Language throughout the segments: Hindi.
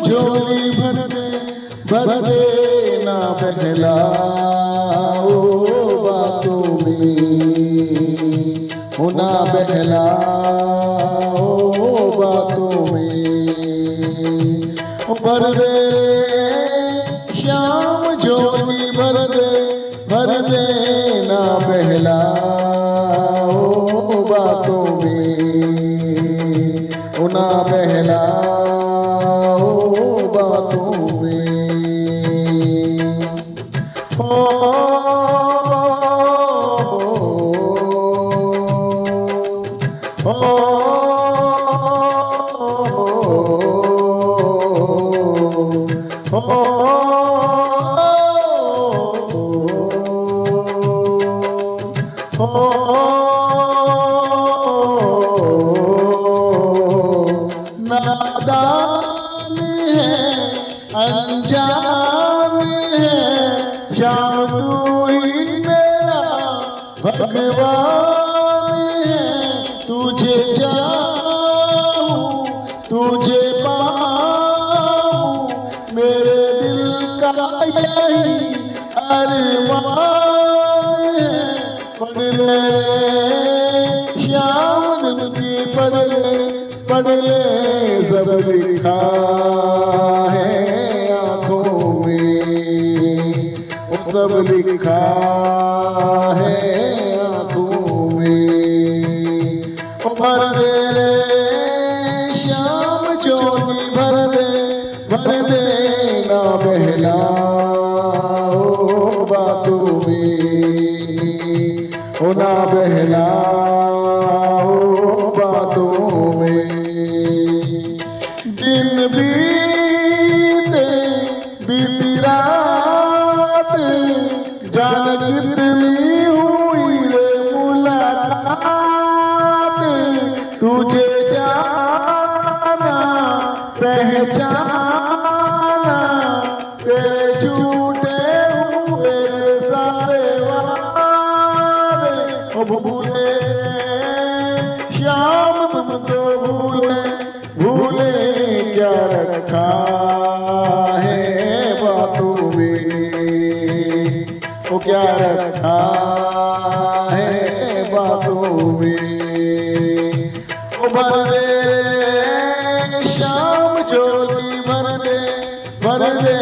झोली भर दे ना बहलाओ बातों में, हो ना बहलाओ बातों में। भर दे श्याम झोली भर दे ना बहलाओ बातों में, हो ना बहलाओ बातों में। ओ नादान है अनजान है श्याम तू ही मेरा भगवान है। तुझे चाहूं तुझे पाऊं मेरे दिल का यही अरमान है। पढ़ ले श्याम दिन की पढ़ ले सब लिखा है आँखों में, वो सब लिखा है आँखों में। ओ भर दे श्याम झोली भर दे ना बहलाओ बातों में, हो ना बहलाओ बातों में। दिन बीते बीती रात जान कितनी हुई रे मुलाकात। तुझे जाना पहचाना तेरे झूठे हुए सारे वादे। ओ भूले श्याम तुम तो भूले क्या रखा है बातों में, वो क्या रखा है बातों में। ओ भर दे श्याम झोली भर दे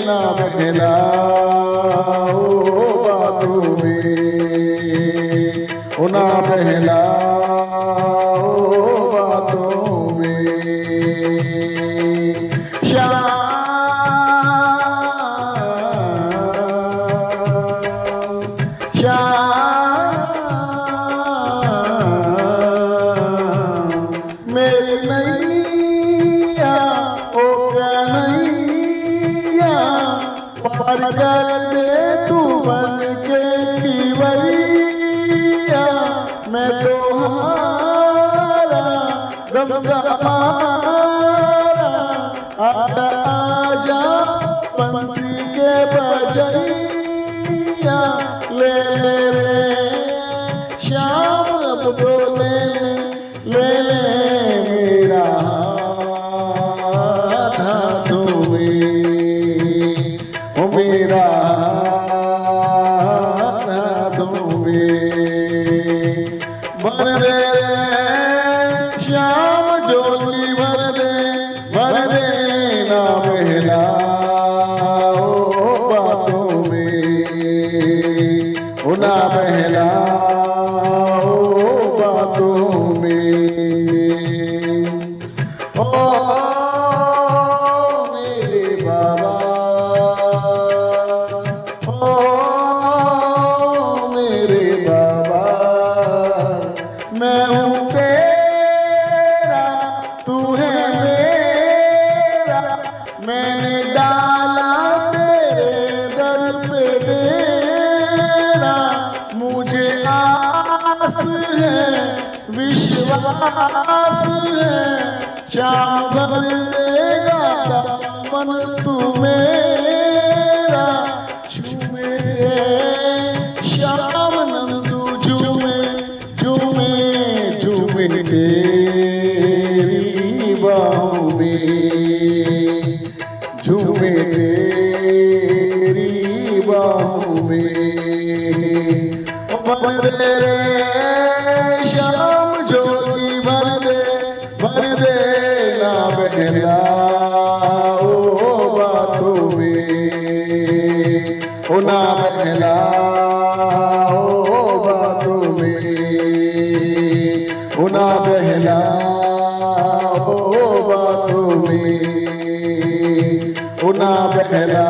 ना बहलाओ बातों में, वो ना बहलाओ बातों में। श्याम मेरी नैया ओ कन्हैया पार कर दे तू बन के खिवैया। मैं तो हारा गम गमारा आजा बंसी के बजैया। ले रे श्याम अब तो ले मेरा हाथ हाथों में, ओ मेरा हाथ हाथों में। भर दे श्याम झोली भर दे ना बहलाओ बातों में, ओ ना बहलाओ बातों में। ओ मेरे बाबा ओ मेरे बाबा मैं हूँ तेरा तू है मेरा। मैंने डाला तेरे दर पे डेरा। मुझे आस है विश्वास है श्याम भर देगा मन तू मेरा। झूमे श्याम नंदू झूमे झूमे झूमे तेरी बाहों में। उना बहला